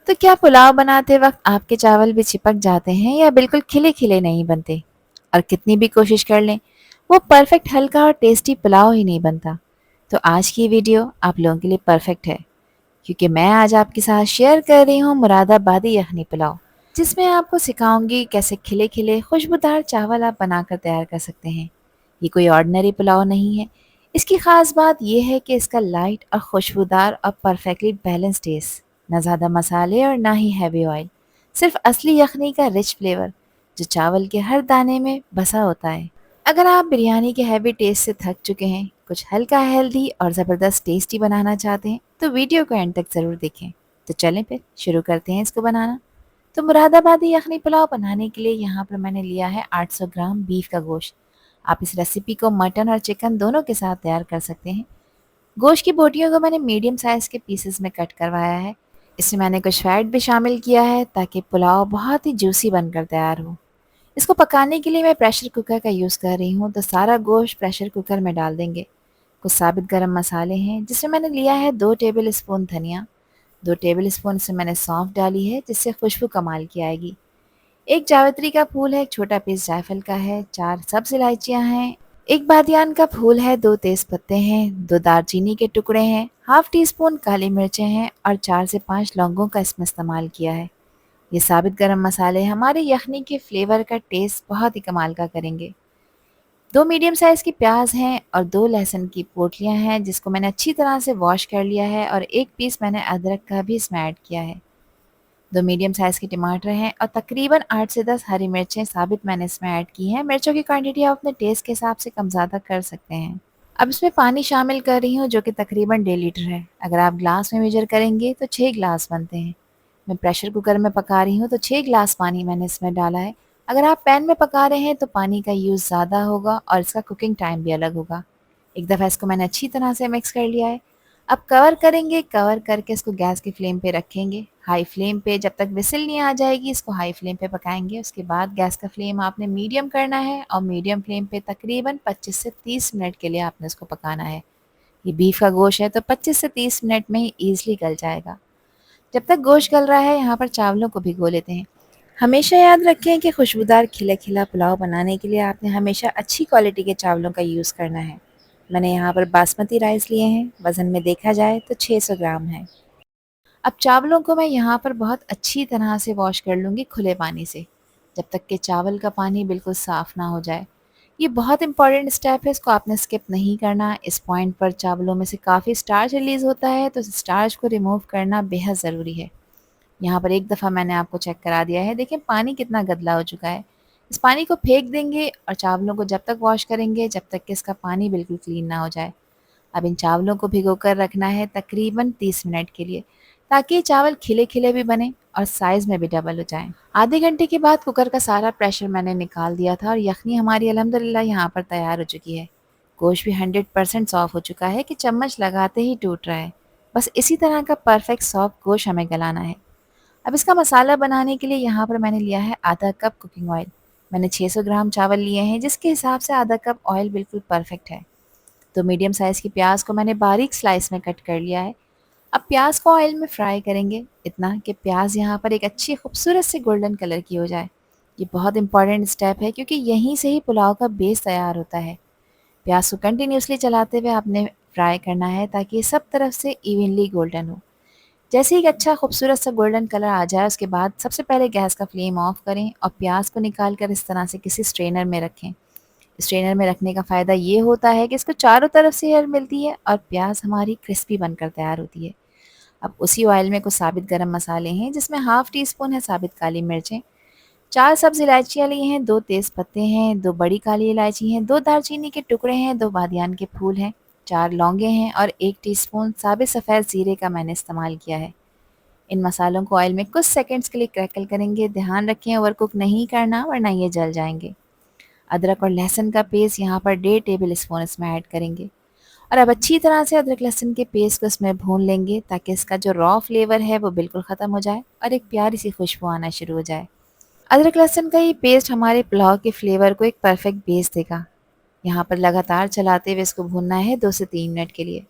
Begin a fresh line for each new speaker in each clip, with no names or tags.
तो क्या पुलाव बनाते वक्त आपके चावल भी चिपक जाते हैं या बिल्कुल खिले-खिले नहीं बनते? और कितनी भी कोशिश कर लें, वो परफेक्ट हल्का और टेस्टी पुलाव ही नहीं बनता। तो आज की वीडियो आप लोगों के लिए परफेक्ट है, क्योंकि मैं आज आपके साथ शेयर कर रही हूँ मुरादाबादी यखनी पुलाव, जिसमें आपको सिखाऊंगी कैसे खिले-खिले खुशबूदार चावल आप बनाकर तैयार कर सकते हैं। ये कोई ऑर्डिनरी पुलाव नहीं है। इसकी ख़ास बात यह है कि इसका लाइट और खुशबूदार और परफेक्टली बैलेंस टेस्ट, ना ज़्यादा मसाले और ना ही हैवी ऑयल, सिर्फ असली यखनी का रिच फ्लेवर जो चावल के हर दाने में बसा होता है। अगर आप बिरयानी के हैवी टेस्ट से थक चुके हैं, कुछ हल्का हेल्दी और ज़बरदस्त टेस्टी बनाना चाहते हैं, तो वीडियो को एंड तक ज़रूर देखें। तो चलें फिर शुरू करते हैं इसको बनाना। तो मुरादाबादी यखनी पुलाव बनाने के लिए यहाँ पर मैंने लिया है 800 ग्राम बीफ का गोश्त। आप इस रेसिपी को मटन और चिकन दोनों के साथ तैयार कर सकते हैं। गोश्त की बोटियों को मैंने मीडियम साइज़ के पीसेस में कट करवाया है। इसमें मैंने कुछ फैट भी शामिल किया है ताकि पुलाव बहुत ही जूसी बनकर तैयार हो। इसको पकाने के लिए मैं प्रेशर कुकर का यूज़ कर रही हूँ, तो सारा गोश्त प्रेशर कुकर में डाल देंगे। कुछ साबित गरम मसाले हैं, जिसमें मैंने लिया है 2 टेबल स्पून धनिया, 2 टेबल स्पून इसमें मैंने सौंफ डाली है जिससे खुशबू कमाल की आएगी। 1 जावित्री का फूल है, एक छोटा पीस जायफल का है, 4 सब्ज़ इलायचियाँ हैं, 1 बादियान का फूल है, 2 तेज़ पत्ते हैं, 2 दालचीनी के टुकड़े हैं, हाफ टी स्पून काली मिर्चें हैं और 4 से 5 लौंगों का इसमें इस्तेमाल किया है। ये साबित गरम मसाले हमारे यखनी के फ्लेवर का टेस्ट बहुत ही कमाल का करेंगे। 2 मीडियम साइज़ की प्याज हैं और 2 लहसुन की पोटलियाँ हैं जिसको मैंने अच्छी तरह से वॉश कर लिया है, और 1 पीस मैंने अदरक का भी इसमें ऐड किया है। 2 मीडियम साइज़ के टमाटर हैं और तकरीबन 8 से 10 हरी मिर्चें साबित मैंने इसमें ऐड की हैं। मिर्चों की क्वांटिटी आप अपने टेस्ट के हिसाब से कम ज़्यादा कर सकते हैं। अब इसमें पानी शामिल कर रही हूँ जो कि तकरीबन 1.5 लीटर है। अगर आप ग्लास में मेजर करेंगे तो 6 ग्लास बनते हैं। मैं प्रेशर कुकर में पका रही हूँ तो 6 ग्लास पानी मैंने इसमें डाला है। अगर आप पैन में पका रहे हैं तो पानी का यूज़ ज़्यादा होगा और इसका कुकिंग टाइम भी अलग होगा। एक दफ़ा इसको मैंने अच्छी तरह से मिक्स कर लिया है। अब कवर करेंगे, कवर करके इसको गैस की फ्लेम पे रखेंगे, हाई फ्लेम पे, जब तक विसिल नहीं आ जाएगी इसको हाई फ्लेम पे पकाएंगे। उसके बाद गैस का फ्लेम आपने मीडियम करना है और मीडियम फ्लेम पे तकरीबन 25 से 30 मिनट के लिए आपने इसको पकाना है। ये बीफ का गोश्त है तो 25 से 30 मिनट में ही ईज़िली गल जाएगा। जब तक गोश्त गल रहा है यहाँ पर चावलों को भिगो लेते हैं। हमेशा याद रखें कि खुशबूदार खिला-खिला पुलाव बनाने के लिए आपने हमेशा अच्छी क्वालिटी के चावलों का यूज़ करना है। मैंने यहाँ पर बासमती राइस लिए हैं, वज़न में देखा जाए तो 600 ग्राम है। अब चावलों को मैं यहाँ पर बहुत अच्छी तरह से वॉश कर लूँगी खुले पानी से, जब तक कि चावल का पानी बिल्कुल साफ़ ना हो जाए। ये बहुत इंपॉर्टेंट स्टेप है, इसको आपने स्किप नहीं करना। इस पॉइंट पर चावलों में से काफ़ी स्टार्च रिलीज़ होता है, तो स्टार्च को रिमूव करना बेहद ज़रूरी है। यहाँ पर एक दफ़ा मैंने आपको चेक करा दिया है, देखिए पानी कितना गंदा हो चुका है। इस पानी को फेंक देंगे और चावलों को जब तक वॉश करेंगे जब तक कि इसका पानी बिल्कुल क्लीन ना हो जाए। अब इन चावलों को भिगोकर रखना है तकरीबन 30 मिनट के लिए, ताकि चावल खिले-खिले भी बने और साइज़ में भी डबल हो जाएँ। आधे घंटे के बाद कुकर का सारा प्रेशर मैंने निकाल दिया था और यखनी हमारी अल्हम्दुलिल्लाह यहाँ पर तैयार हो चुकी है। गोश्त भी 100% सॉफ्ट हो चुका है कि चम्मच लगाते ही टूट रहा है। बस इसी तरह का परफेक्ट सॉफ्ट गोश्त हमें गलाना है। अब इसका मसाला बनाने के लिए यहाँ पर मैंने लिया है आधा कप कुकिंग ऑयल। मैंने 600 ग्राम चावल लिए हैं जिसके हिसाब से आधा कप ऑयल बिल्कुल परफेक्ट है। तो मीडियम साइज़ की प्याज को मैंने बारीक स्लाइस में कट कर लिया है। अब प्याज को ऑयल में फ्राई करेंगे, इतना कि प्याज यहाँ पर एक अच्छी खूबसूरत से गोल्डन कलर की हो जाए। ये बहुत इंपॉर्टेंट स्टेप है क्योंकि यहीं से ही पुलाव का बेस तैयार होता है। प्याज को कंटिन्यूसली चलाते हुए आपने फ्राई करना है ताकि ये सब तरफ से इवनली गोल्डन हो। जैसे ही एक अच्छा खूबसूरत सा गोल्डन कलर आ जाए उसके बाद सबसे पहले गैस का फ्लेम ऑफ करें और प्याज को निकाल कर इस तरह से किसी स्ट्रेनर में रखें। स्ट्रेनर में रखने का फ़ायदा ये होता है कि इसको चारों तरफ से एयर मिलती है और प्याज हमारी क्रिस्पी बनकर तैयार होती है। अब उसी ऑयल में कुछ साबित गरम मसाले हैं जिसमें हाफ टी स्पून है साबित काली मिर्चें, 4 सब्ज़ इलायचियाँ ली हैं, 2 तेज़ पत्ते हैं, 2 बड़ी काली इलायची हैं, 2 दालचीनी के टुकड़े हैं, 2 बादियान के फूल हैं, 4 लौंगे हैं और 1 टीस्पून साबित सफ़ेद ज़ीरे का मैंने इस्तेमाल किया है। इन मसालों को ऑयल में कुछ सेकंड्स के लिए क्रैकल करेंगे। ध्यान रखें ओवरकुक नहीं करना वरना ये जल जाएंगे। अदरक और लहसुन का पेस्ट यहाँ पर 1.5 टेबल स्पून इसमें ऐड करेंगे और अब अच्छी तरह से अदरक लहसुन के पेस्ट को इसमें भून लेंगे ताकि इसका जो रॉ फ्लेवर है वो बिल्कुल ख़त्म हो जाए और एक प्यारी सी खुशबू आना शुरू हो जाए। अदरक लहसुन का ये पेस्ट हमारे पुलाव के फ्लेवर को एक परफेक्ट बेस देगा। यहाँ पर लगातार चलाते हुए इसको भूनना है 2 से 3 मिनट के लिए।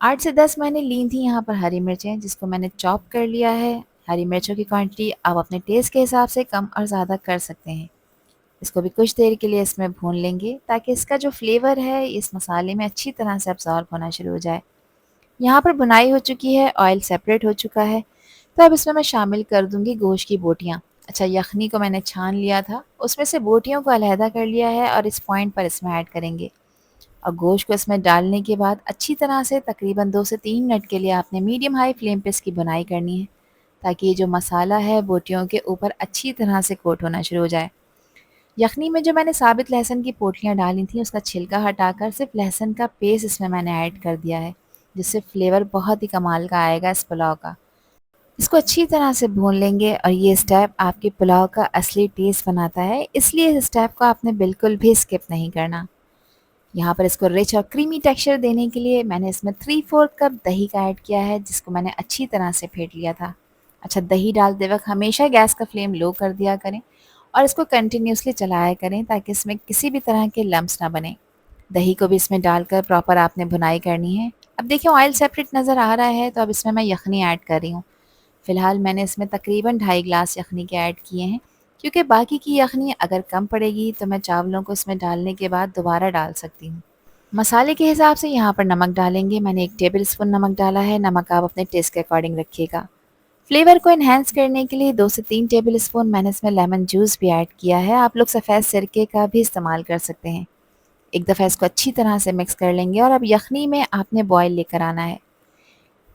8 से 10 मैंने ली थी यहाँ पर हरी मिर्चें, जिसको मैंने चॉप कर लिया है। हरी मिर्चों की क्वांटिटी आप अपने टेस्ट के हिसाब से कम और ज़्यादा कर सकते हैं। इसको भी कुछ देर के लिए इसमें भून लेंगे ताकि इसका जो फ्लेवर है इस मसाले में अच्छी तरह से अब्ज़ॉर्ब होना शुरू हो जाए। यहाँ पर भुनाई हो चुकी है, ऑयल सेपरेट हो चुका है, तो अब इसमें मैं शामिल कर दूँगी गोश्त की बोटियाँ। अच्छा, यखनी को मैंने छान लिया था, उसमें से बोटियों को अलहदा कर लिया है और इस पॉइंट पर इसमें ऐड करेंगे। और गोश्त को इसमें डालने के बाद अच्छी तरह से तकरीबन 2 से 3 मिनट के लिए आपने मीडियम हाई फ्लेम पे इसकी भुनाई करनी है, ताकि ये जो मसाला है बोटियों के ऊपर अच्छी तरह से कोट होना शुरू हो जाए। यखनी में जो मैंने साबित लहसुन की पोटलियाँ डाली थी, उसका छिलका हटाकर सिर्फ लहसुन का पेस्ट इसमें मैंने ऐड कर दिया है, जिससे फ्लेवर बहुत ही कमाल का आएगा इस पुलाव का। इसको अच्छी तरह से भून लेंगे और ये स्टेप आपके पुलाव का असली टेस्ट बनाता है, इसलिए इस स्टेप को आपने बिल्कुल भी स्किप नहीं करना। यहाँ पर इसको रिच और क्रीमी टेक्सचर देने के लिए मैंने इसमें 3/4 कप दही का ऐड किया है, जिसको मैंने अच्छी तरह से फेंट लिया था। अच्छा, दही डालते वक्त हमेशा गैस का फ्लेम लो कर दिया करें और इसको कंटिन्यूसली चलाया करें ताकि इसमें किसी भी तरह के लम्स ना बने। दही को भी इसमें डालकर प्रॉपर आपने भुनाई करनी है। अब देखिए ऑयल सेपरेट नज़र आ रहा है, तो अब इसमें मैं यखनी ऐड कर रही हूँ। फ़िलहाल मैंने इसमें तकरीबन 2.5 ग्लास यखनी के ऐड किए हैं, क्योंकि बाकी की यखनी अगर कम पड़ेगी तो मैं चावलों को इसमें डालने के बाद दोबारा डाल सकती हूँ। मसाले के हिसाब से यहाँ पर नमक डालेंगे। मैंने 1 टेबल स्पून नमक डाला है, नमक आप अपने टेस्ट के अकॉर्डिंग रखिएगा। फ्लेवर को एनहांस करने के लिए 2 से 3 टेबल स्पून मैंने इसमें लेमन जूस भी ऐड किया है। आप लोग सफ़ेद सिरके का भी इस्तेमाल कर सकते हैं। एक दफ़ा इसको अच्छी तरह से मिक्स कर लेंगे और अब यखनी में आपने बॉयल लेकर आना है।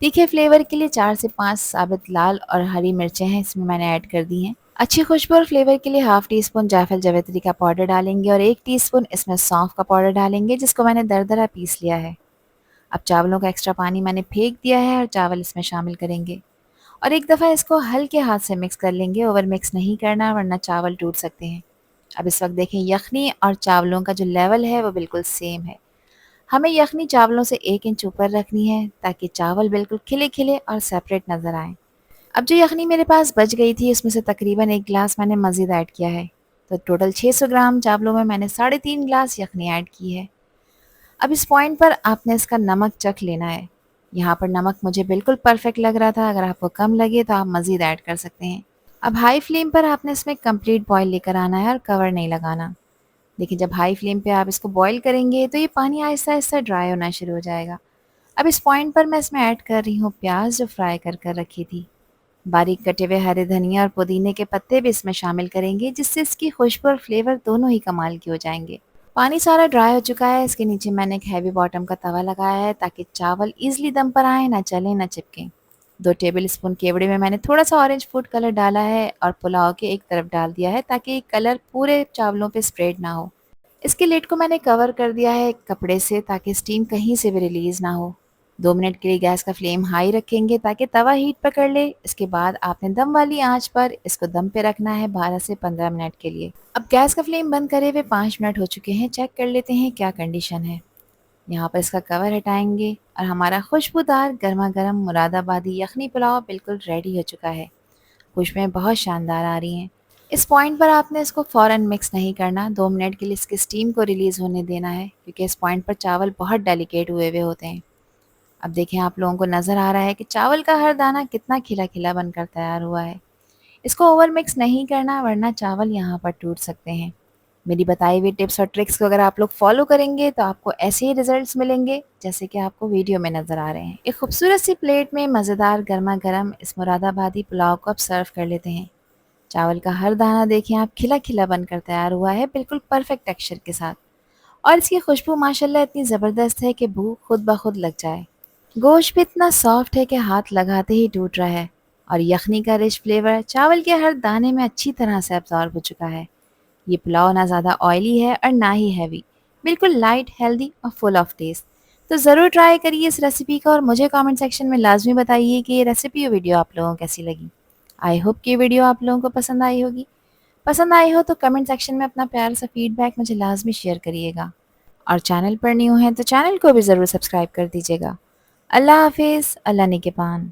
तीखे फ्लेवर के लिए 4 से 5 साबित लाल और हरी मिर्चें हैं, इसमें मैंने ऐड कर दी हैं। अच्छी खुशबू और फ्लेवर के लिए हाफ टी स्पून जायफल जावित्री का पाउडर डालेंगे और 1 टीस्पून इसमें सौंफ का पाउडर डालेंगे, जिसको मैंने दरदरा पीस लिया है। अब चावलों का एक्स्ट्रा पानी मैंने फेंक दिया है और चावल इसमें शामिल करेंगे और एक दफ़ा इसको हल्के हाथ से मिक्स कर लेंगे। ओवर मिक्स नहीं करना, वरना चावल टूट सकते हैं। अब इस वक्त देखें यखनी और चावलों का जो लेवल है वो बिल्कुल सेम है। हमें यखनी चावलों से 1 इंच ऊपर रखनी है ताकि चावल बिल्कुल खिले-खिले और सेपरेट नज़र आएँ। अब जो यखनी मेरे पास बच गई थी, उसमें से तकरीबन 1 ग्लास मैंने मज़ीद ऐड किया है। तो टोटल 600 ग्राम चावलों में मैंने 3.5 ग्लास यखनी ऐड की है। अब इस पॉइंट पर आपने इसका नमक चख लेना है। यहाँ पर नमक मुझे बिल्कुल परफेक्ट लग रहा था, अगर आपको कम लगे तो आप मज़ीद ऐड कर सकते हैं। अब हाई फ्लेम पर आपने इसमें कंप्लीट बॉयल लेकर आना है और कवर नहीं लगाना। देखिए, जब हाई फ्लेम पे आप इसको बॉयल करेंगे तो ये पानी आहिस्ता-आहिस्ता ड्राई होना शुरू हो जाएगा। अब इस पॉइंट पर मैं इसमें ऐड कर रही हूँ प्याज़ जो फ्राई कर रखी थी। बारीक कटे हुए हरे धनिया और पुदीने के पत्ते भी इसमें शामिल करेंगे, जिससे इसकी खुशबू और फ्लेवर दोनों ही कमाल के हो जाएंगे। पानी सारा ड्राई हो चुका है। इसके नीचे मैंने एक हैवी बॉटम का तवा लगाया है ताकि चावल ईज़िली दम पर आएँ, ना जलें ना चिपकें। 2 टेबल स्पून केवड़े में मैंने थोड़ा-सा ऑरेंज फूड कलर डाला है और पुलाव के एक तरफ डाल दिया है ताकि कलर पूरे चावलों पे स्प्रेड ना हो। इसके लिड को मैंने कवर कर दिया है एक कपड़े से ताकि स्टीम कहीं से भी रिलीज़ ना हो। 2 मिनट के लिए गैस का फ्लेम हाई रखेंगे ताकि तवा हीट पकड़ ले। इसके बाद आपने दम वाली आंच पर इसको दम पे रखना है 12 से 15 मिनट के लिए। अब गैस का फ्लेम बंद करे हुए 5 मिनट हो चुके हैं। चेक कर लेते हैं क्या कंडीशन है। यहाँ पर इसका कवर हटाएंगे और हमारा खुशबूदार गर्मा गर्म मुरादाबादी यखनी पुलाव बिल्कुल रेडी हो चुका है। खुशबुएं बहुत शानदार आ रही हैं। इस पॉइंट पर आपने इसको फ़ौरन मिक्स नहीं करना, 2 मिनट के लिए इसकी स्टीम को रिलीज़ होने देना है, क्योंकि इस पॉइंट पर चावल बहुत डेलिकेट हुए हुए होते हैं। अब देखें, आप लोगों को नज़र आ रहा है कि चावल का हर दाना कितना खिला-खिला बनकर तैयार हुआ है। इसको ओवर मिक्स नहीं करना, वरना चावल यहाँ पर टूट सकते हैं। मेरी बताई हुई टिप्स और ट्रिक्स को अगर आप लोग फॉलो करेंगे तो आपको ऐसे ही रिजल्ट्स मिलेंगे जैसे कि आपको वीडियो में नज़र आ रहे हैं। एक खूबसूरत सी प्लेट में मज़ेदार गर्मा गर्म इस मुरादाबादी पुलाव को अब सर्व कर लेते हैं। चावल का हर दाना देखें आप खिला-खिला बनकर तैयार हुआ है, बिल्कुल परफेक्ट टेक्सचर के साथ। और इसकी खुशबू माशाल्लाह इतनी ज़बरदस्त है कि भूख खुद ब खुद लग जाए। गोश्त भी इतना सॉफ्ट है कि हाथ लगाते ही टूट रहा है और यखनी का रिच फ्लेवर चावल के हर दाने में अच्छी तरह से अब्जॉर्ब हो चुका है। ये पुलाव ना ज़्यादा ऑयली है और ना ही हैवी, बिल्कुल लाइट, हेल्दी और फुल ऑफ टेस्ट। तो ज़रूर ट्राई करिए इस रेसिपी को और मुझे कमेंट सेक्शन में लाजमी बताइए कि ये रेसिपी और वीडियो आप लोगों को कैसी लगी। आई होप कि वीडियो आप लोगों को पसंद आई होगी। पसंद आई हो तो कमेंट सेक्शन में अपना प्यार सा फीडबैक मुझे लाजमी शेयर करिएगा और चैनल पर न्यू हैं तो चैनल को भी ज़रूर सब्सक्राइब कर दीजिएगा। अल्लाह हाफिज़, अल्लाह निगहबान।